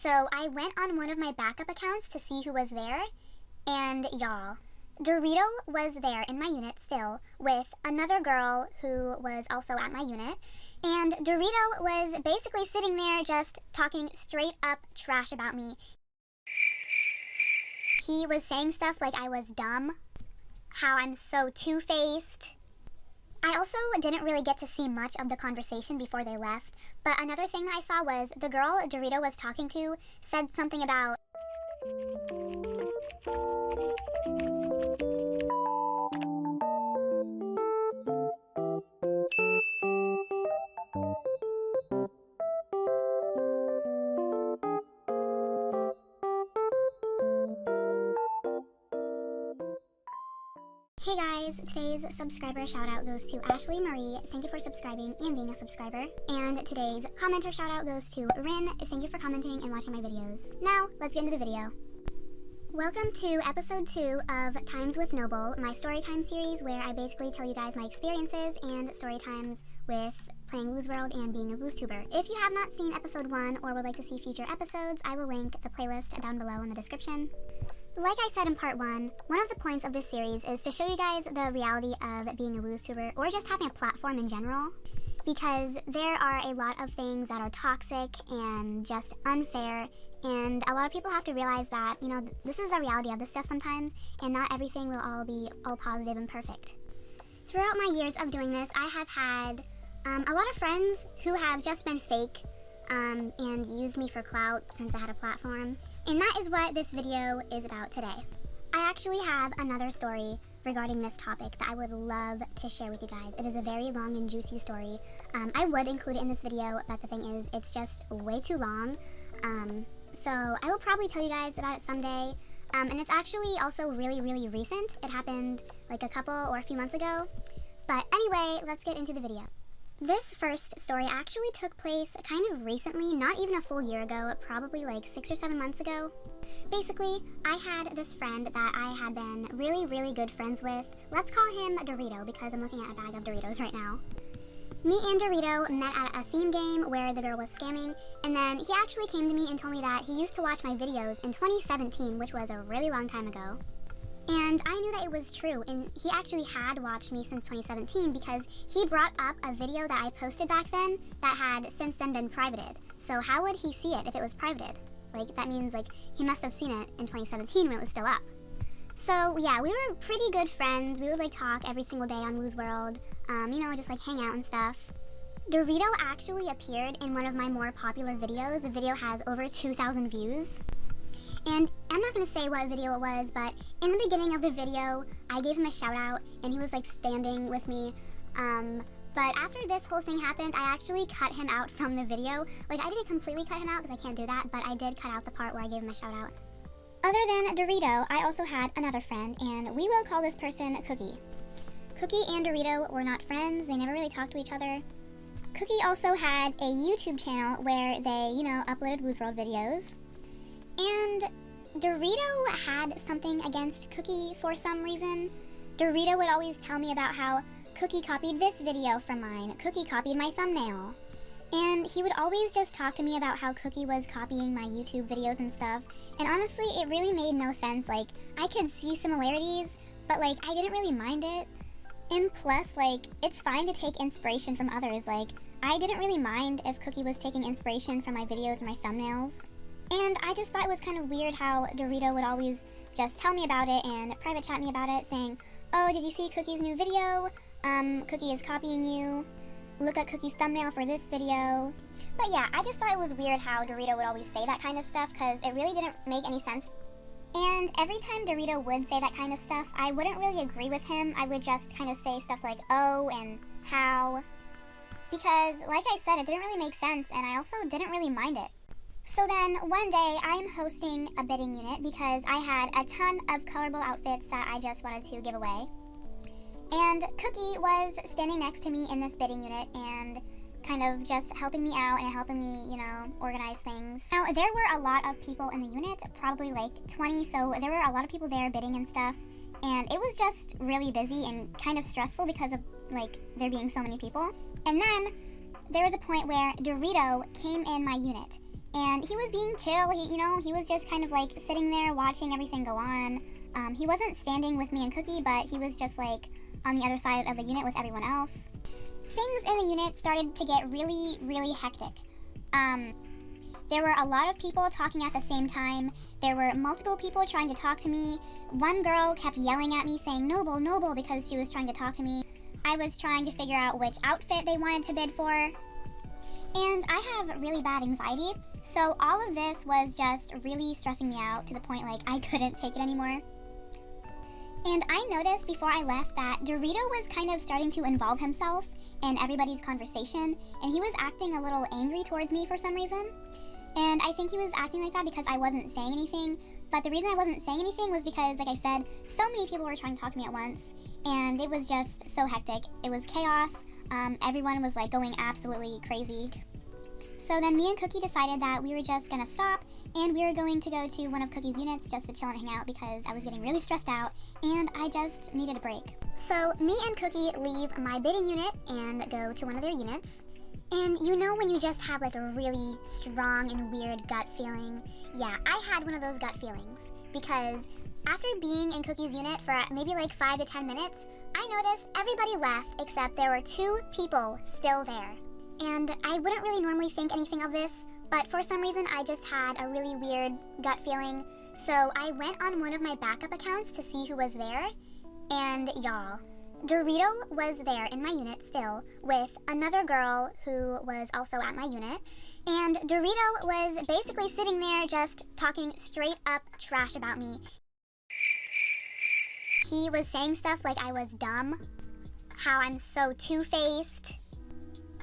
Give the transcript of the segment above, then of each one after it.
So I went on one of my backup accounts to see who was there, and y'all, Dorito was there in my unit still with another girl who was also at my unit, and Dorito was basically sitting there just talking straight up trash about me. He was saying stuff like I was dumb, how I'm so two-faced. I also didn't really get to see much of the conversation before they left, but another thing that I saw was the girl Dorito was talking to said something about Hey guys, today's subscriber shout out goes to Ashley Marie. Thank you for subscribing and being a subscriber. And today's commenter shout out goes to Rin. Thank you for commenting and watching my videos. Now, let's get into the video. Welcome to episode 2 of Times with Noble, my storytime series where I basically tell you guys my experiences and story times with playing Woozworld and being a WoozTuber. If you have not seen episode 1 or would like to see future episodes, I will link the playlist down below in the description. Like I said in part 1, one of the points of this series is to show you guys the reality of being a WoozTuber or just having a platform in general, because there are a lot of things that are toxic and just unfair, and a lot of people have to realize that, you know, this is the reality of this stuff sometimes, and not everything will all be all positive and perfect. Throughout my years of doing this, I have had a lot of friends who have just been fake and used me for clout since I had a platform. And that is what this video is about today. I actually have another story regarding this topic that I would love to share with you guys. It is a very long and juicy story. I would include it in this video, but the thing is, it's just way too long. So I will probably tell you guys about it someday. And it's actually also really recent. It happened like a couple or a few months ago. But anyway, let's get into the video. This first story actually took place kind of recently, not even a full year ago, probably like 6 or 7 months ago. Basically, I had this friend that I had been really good friends with. Let's call him Dorito because I'm looking at a bag of Doritos right now. Me and Dorito met at a theme game where the girl was scamming, and then he actually came to me and told me that he used to watch my videos in 2017, which was a really long time ago. And I knew that it was true, and he actually had watched me since 2017 because he brought up a video that I posted back then that had since then been privated. So how would he see it if it was privated? Like, that means like he must have seen it in 2017 when it was still up. So yeah, we were pretty good friends. We would like talk every single day on Woozworld, you know, just like hang out and stuff. Dorito actually appeared in one of my more popular videos. The video has over 2,000 views. And I'm not going to say what video it was, but in the beginning of the video, I gave him a shout out and he was like standing with me. But after this whole thing happened, I actually cut him out from the video. Like, I didn't completely cut him out because I can't do that, but I did cut out the part where I gave him a shout out. Other than Dorito, I also had another friend, and we will call this person Cookie. Cookie and Dorito were not friends. They never really talked to each other. Cookie also had a YouTube channel where they, you know, uploaded Woozworld videos. And Dorito had something against Cookie for some reason. Dorito would always tell me about how Cookie copied this video from mine, Cookie copied my thumbnail. And he would always just talk to me about how Cookie was copying my YouTube videos and stuff. And honestly, it really made no sense. Like, I could see similarities, but like, I didn't really mind it. And plus, like, it's fine to take inspiration from others. Like, I didn't really mind if Cookie was taking inspiration from my videos or my thumbnails. And I just thought it was kind of weird how Dorito would always just tell me about it and private chat me about it, saying, oh, did you see Cookie's new video? Cookie is copying you. Look at Cookie's thumbnail for this video. But yeah, I just thought it was weird how Dorito would always say that kind of stuff because it really didn't make any sense. And every time Dorito would say that kind of stuff, I wouldn't really agree with him. I would just kind of say stuff like, oh, and how. Because, like I said, it didn't really make sense, and I also didn't really mind it. So then, one day, I'm hosting a bidding unit because I had a ton of colorful outfits that I just wanted to give away. And Cookie was standing next to me in this bidding unit and kind of just helping me out and helping me, you know, organize things. Now, there were a lot of people in the unit, probably like 20, so there were a lot of people there bidding and stuff. And it was just really busy and kind of stressful because of, like, there being so many people. And then, there was a point where Dorito came in my unit. And he was being chill. He was just kind of like sitting there watching everything go on. He wasn't standing with me and Cookie, but he was just like on the other side of the unit with everyone else. Things in the unit started to get really, really hectic. There were a lot of people talking at the same time. There were multiple people trying to talk to me. One girl kept yelling at me saying, "Noble, Noble," because she was trying to talk to me. I was trying to figure out which outfit they wanted to bid for. And I have really bad anxiety, so all of this was just really stressing me out to the point like I couldn't take it anymore. And I noticed before I left that Dorito was kind of starting to involve himself in everybody's conversation, and he was acting a little angry towards me for some reason. And I think he was acting like that because I wasn't saying anything, but the reason I wasn't saying anything was because, like I said, so many people were trying to talk to me at once, and it was just so hectic. It was chaos. Everyone was like going absolutely crazy. So then me and Cookie decided that we were just gonna stop, and we were going to go to one of Cookie's units just to chill and hang out because I was getting really stressed out and I just needed a break. So me and Cookie leave my bidding unit and go to one of their units. And when you just have like a really strong and weird gut feeling? Yeah, I had one of those gut feelings because after being in Cookie's unit for maybe like 5 to 10 minutes, I noticed everybody left except there were 2 people still there. And I wouldn't really normally think anything of this, but for some reason I just had a really weird gut feeling. So I went on one of my backup accounts to see who was there, and y'all, Dorito was there in my unit still with another girl who was also at my unit, and Dorito was basically sitting there just talking straight up trash about me. He was saying stuff like I was dumb, how I'm so two-faced.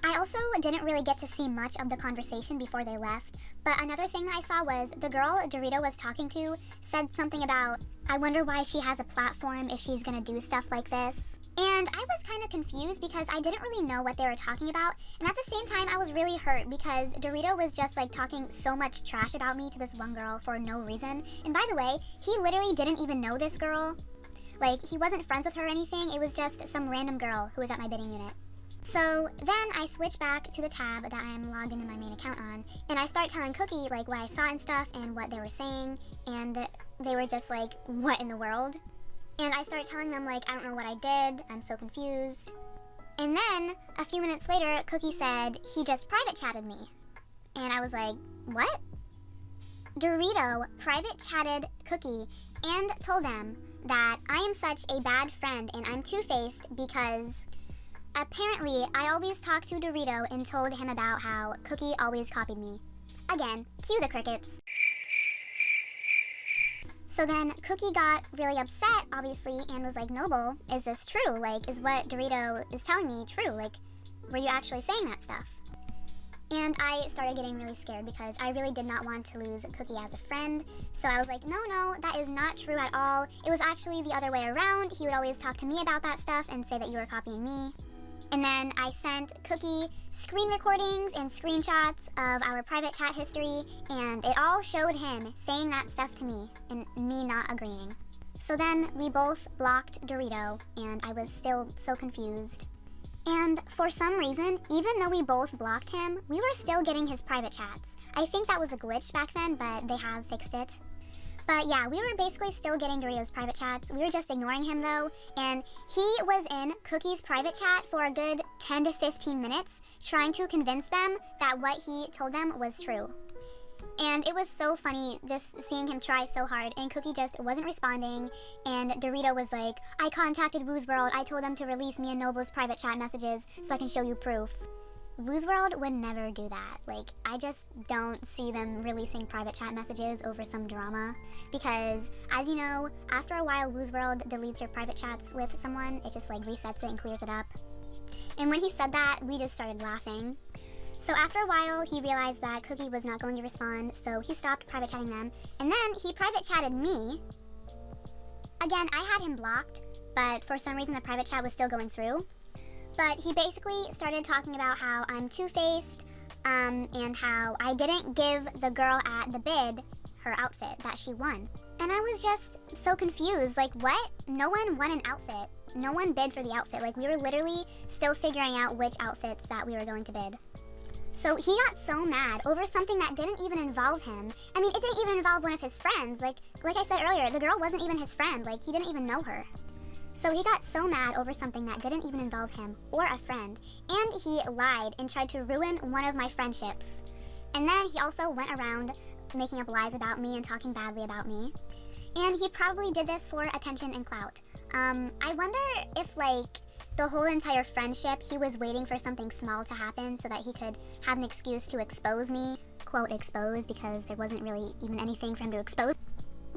I also didn't really get to see much of the conversation before they left, but another thing that I saw was the girl Dorito was talking to said something about, "I wonder why she has a platform if she's gonna do stuff like this." And I was kind of confused because I didn't really know what they were talking about, and at the same time I was really hurt because Dorito was just like talking so much trash about me to this one girl for no reason. And by the way, he literally didn't even know this girl. Like, he wasn't friends with her or anything, it was just some random girl who was at my bidding unit. So then I switch back to the tab that I'm logged into my main account on, and I start telling Cookie like what I saw and stuff and what they were saying, and they were just like, "What in the world?" And I start telling them like, "I don't know what I did, I'm so confused." And then a few minutes later, Cookie said he just private chatted me. And I was like, what? Dorito private chatted Cookie and told them that I am such a bad friend and I'm two-faced because apparently I always talked to Dorito and told him about how Cookie always copied me. Again, cue the crickets. So then Cookie got really upset, obviously, and was like, "Noble, is this true? Like, is what Dorito is telling me true? Like, were you actually saying that stuff?" And I started getting really scared because I really did not want to lose Cookie as a friend. So I was like, no, that is not true at all. It was actually the other way around. He would always talk to me about that stuff and say that you were copying me. And then I sent Cookie screen recordings and screenshots of our private chat history, and it all showed him saying that stuff to me and me not agreeing. So then we both blocked Dorito, and I was still so confused. And for some reason, even though we both blocked him, we were still getting his private chats. I think that was a glitch back then, but they have fixed it. But yeah, we were basically still getting Dorito's private chats. We were just ignoring him though, and he was in Cookie's private chat for a good 10 to 15 minutes, trying to convince them that what he told them was true. And it was so funny just seeing him try so hard, and Cookie just wasn't responding, and Dorito was like, "I contacted Woozworld, I told them to release me and Noble's private chat messages so I can show you proof." Woozworld would never do that. Like, I just don't see them releasing private chat messages over some drama. Because, as you know, after a while Woozworld deletes your private chats with someone, it just like resets it and clears it up. And when he said that, we just started laughing. So after a while, he realized that Cookie was not going to respond, so he stopped private chatting them. And then he private chatted me. Again, I had him blocked, but for some reason the private chat was still going through. But he basically started talking about how I'm two-faced, and how I didn't give the girl at the bid her outfit that she won. And I was just so confused, like, what? No one won an outfit. No one bid for the outfit. Like, we were literally still figuring out which outfits that we were going to bid. So he got so mad over something that didn't even involve him. I mean, it didn't even involve one of his friends. Like I said earlier, the girl wasn't even his friend. Like, he didn't even know her. So he got so mad over something that didn't even involve him or a friend. And he lied and tried to ruin one of my friendships. And then he also went around making up lies about me and talking badly about me. And he probably did this for attention and clout. I wonder if, like, the whole entire friendship, he was waiting for something small to happen so that he could have an excuse to expose me. Quote, expose, because there wasn't really even anything for him to expose.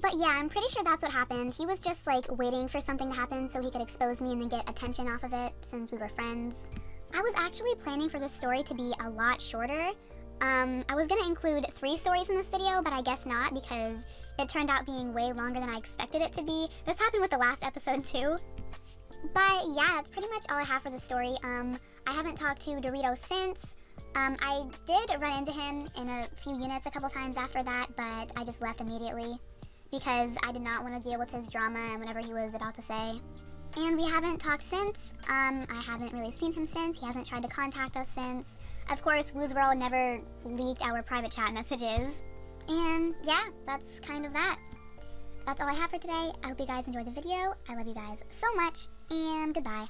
But yeah, I'm pretty sure that's what happened. He was just, like, waiting for something to happen so he could expose me and then get attention off of it since we were friends. I was actually planning for this story to be a lot shorter. I was gonna include 3 stories in this video, but I guess not because it turned out being way longer than I expected it to be. This happened with the last episode too. But yeah, that's pretty much all I have for the story. I haven't talked to Dorito since. I did run into him in a few units a couple times after that, but I just left immediately because I did not want to deal with his drama and whatever he was about to say. And we haven't talked since. I haven't really seen him since. He hasn't tried to contact us since. Of course, Woozworld never leaked our private chat messages. And yeah, that's kind of that. That's all I have for today. I hope you guys enjoyed the video. I love you guys so much, and goodbye.